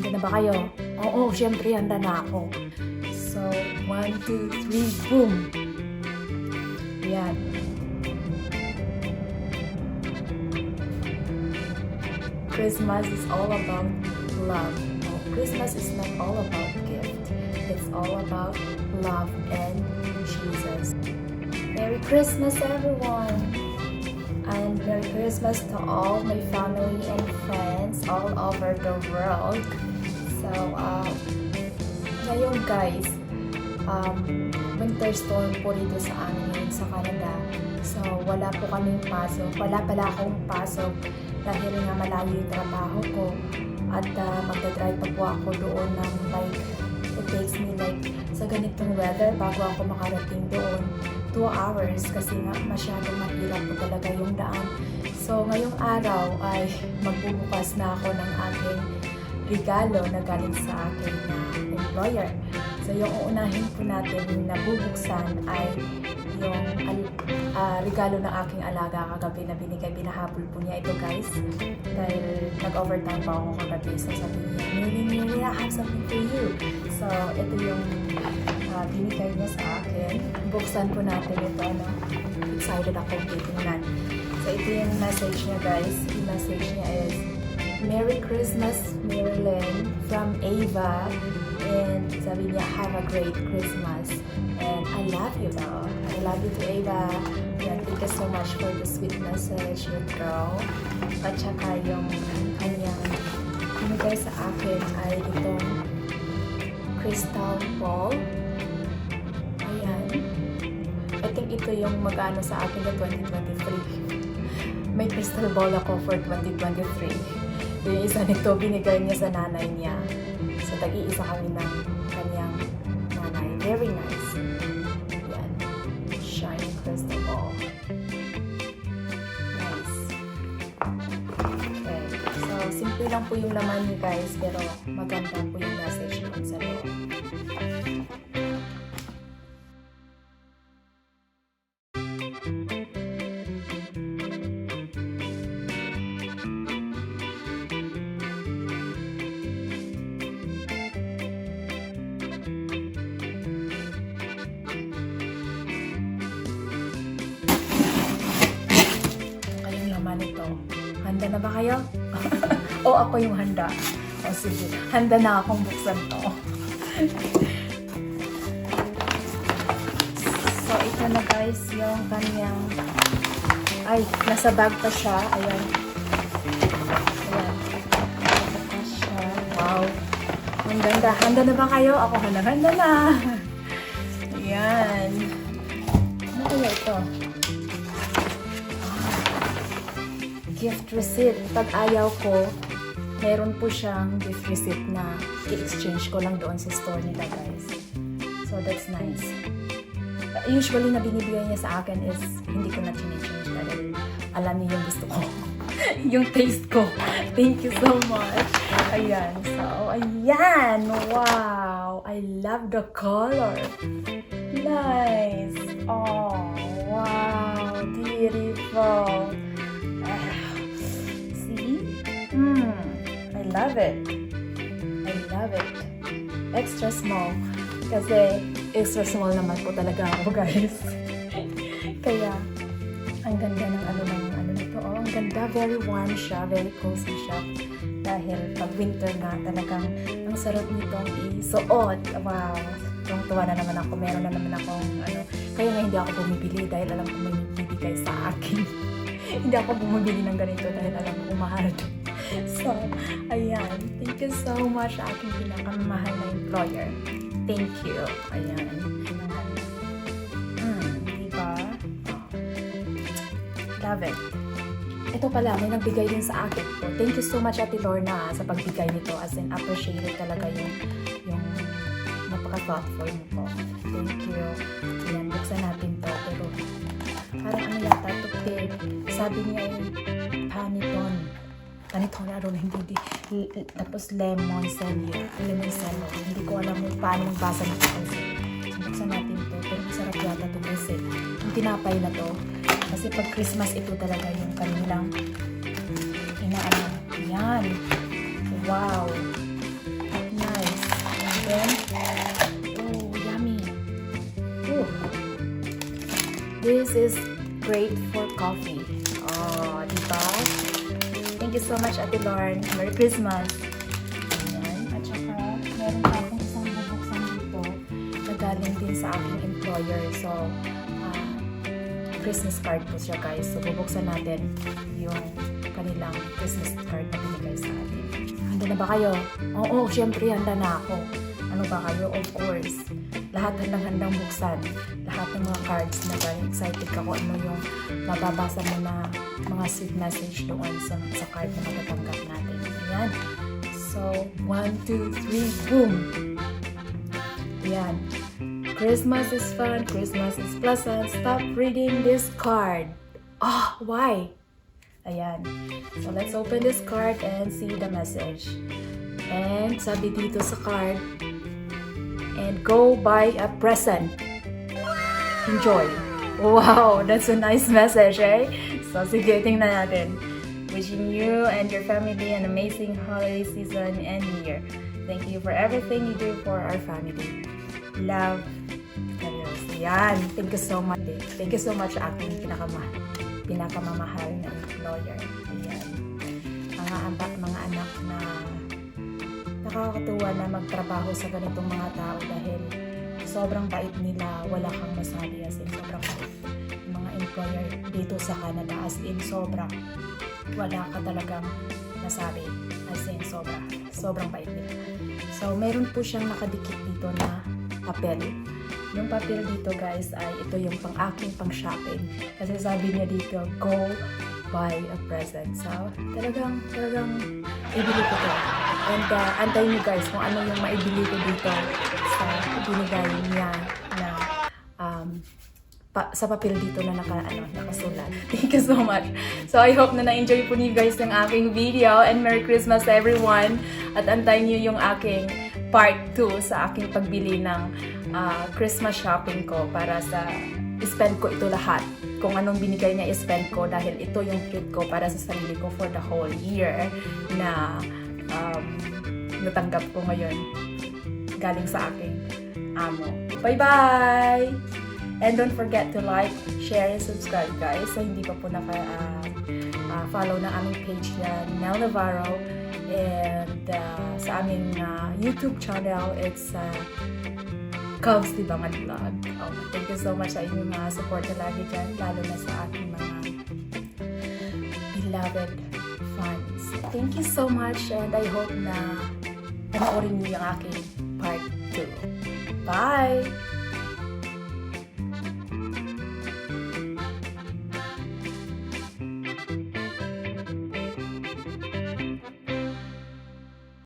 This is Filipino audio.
Handa na ba kayo? Oo, syempre handa na ako. So, 1, 2, 3, boom! Yan. Christmas is all about love. No, Christmas is not all about gift. It's all about love and Jesus. Merry Christmas, everyone! And Merry Christmas to all my family and friends all over the world. So, ngayon guys, winter storm po dito sa amin ngayon sa Canada. So, wala po kaming pasok. Wala pala akong pasok dahil nga malayo yung trabaho ko. At magdadrive pa po ako doon ng like, it takes me like, sa ganitong weather, bago ako makarating doon, 2 hours kasi nga masyadong mahirap po talaga yung daan. So, ngayong araw ay magbubukas na ako ng aking regalo na galing sa aking employer. So, yung uunahin po natin na bubuksan ay yung regalo ng aking alaga kagabi na binigay, binahabol po niya ito guys. Dahil nag-overtime pa ako kagabi. So, sabi niya, Mary, I have something for you. So, ito yung binigay niya sa akin. Buksan po natin ito, excited ako titingnan. So, ito yung message niya guys. Yung message niya is, Merry Christmas, Marilyn, from Ava. And sabi niya, have a great Christmas. And I love you daw. I love you too, Ava. And thank you so much for the sweet message, you girl. At saka yung kanyang binigay sa akin ay itong crystal ball. Ayan. I think ito yung mag-ano sa akin na 2023. May crystal ball ako for 2023. Yung isa nito, binigay niya sa nanay niya. So, tag-iisa kami ng kanyang nanay. Very nice. Yan. Shiny crystal ball. Nice. Okay. So, simple lang po yung laman niyo guys, pero maganda po yung message doon sa loob. Ito. Handa na ba kayo? O ako yung handa? O sige, handa na akong buksan to. So ito na guys yung kanyang, ay, nasa bag pa siya. Ayan. Ayan. Nasa pa siya. Wow. Ang ganda. Handa na ba kayo? Ako handa na. Ayan. Ano kaya ito? Gift receipt. Pag ayaw ko, meron po siyang gift receipt na i-exchange ko lang doon sa store nila guys. So that's nice. Usually na binibigay niya sa akin is hindi ko na change dahil alam niya yung gusto ko. Yung taste ko. Thank you so much. Ayan. So, ayan. Wow. I love the color. Nice. Oh, wow. Beautiful. I love it. I love it. Extra small. Kasi extra small naman po talaga ako guys. Kaya, ang ganda ng ano nito. Oh, ang ganda. Very warm siya. Very cozy siya. Dahil pag winter na talagang ang sarap nitong isuot. Wow. Tuwang-tuwa na naman ako. Meron na naman akong kaya nga hindi ako bumibili dahil alam ko may bibigay sa akin. Hindi ako bumibili ng ganito dahil alam ko mahal. So, ayan. Thank you so much sa aking pinakamahal na employer. Thank you. Ayan. Diba? Love it. Ito pala, may nagbigay din sa akin po. Thank you so much, Ate Lorna, sa pagbigay nito. As in, appreciated talaga yung napaka-thoughtful mo po. Thank you. Ayan, buksan natin to. Pero, parang ano yata ito, sabi niya yung Panettone, hindi. Tapos lemon cello. Hindi ko alam kung paano yung basa na ito. So, buksan natin ito. Pero masarap yata ito kasi yung tinapay na to. Kasi pag Christmas, ito talaga yung kanilang inaano. Yan. Wow. is great for coffee. Oh, diba? Thank you so much, Ate Lauren. Merry Christmas! Ayan. At saka, meron pa akong isang bubuksan dito na galing din sa aking employer. So, Christmas card po siya, guys. So, bubuksan natin yung kanilang Christmas card na binigay sa atin. Handa na ba kayo? Oo, syempre, handa na ako. Ano ba kayo? Of course. Lahat handang-handang buksan. Lahat ng mga cards na very excited ka kung ano yung mababasa mo na mga sweet message doon sa card na matatanggap natin. Ayan. So, 1, 2, 3, boom! Ayan. Christmas is fun, Christmas is pleasant. Stop reading this card. Oh, why? Ayan. So, let's open this card and see the message. And sabi dito sa card, and go buy a present. Enjoy. Wow, that's a nice message, eh? So, sige, tingnan natin. Wishing you and your family an amazing holiday season and year. Thank you for everything you do for our family. Love. Adios. Yan. Thank you so much. Thank you so much sa aking pinakamamahal na employer. Ayan. Mga anak na nakakatuwa na magtrabaho sa ganitong mga tao dahil sobrang bait nila, wala kang masabi, as in sobrang bait. Yung mga employer dito sa Canada, as in sobrang wala ka talagang masabi, as in sobrang bait nila. So meron po siyang nakadikit dito na papel. Yung papel dito, guys, ay ito yung aking pang shopping, kasi sabi niya dito, go buy a present. So talagang ibili ko to. And antayin nyo, guys, kung ano yung maibili ko dito sa binigay niya na sa papel dito na nakasulat. Thank you so much. So I hope na na-enjoy po niyo, guys, ng aking video, and Merry Christmas to everyone. At antayin niyo yung aking part 2 sa aking pagbili ng Christmas shopping ko para sa spend ko ito lahat. Kung anong binigay niya i-spend ko, dahil ito yung treat ko para sa sarili ko for the whole year na natanggap ko ngayon galing sa aking amo. Bye-bye! And don't forget to like, share, and subscribe, guys. So, hindi pa po follow na aming page yan, Nel Navarro. And sa aming YouTube channel, it's Cubs Libangan Vlog. Oh, thank you so much sa inyong mga support na lagi dyan, lalo na sa aking mga beloved fans. Thank you so much, and I hope na panoorin niyo yung aking part 2. Bye!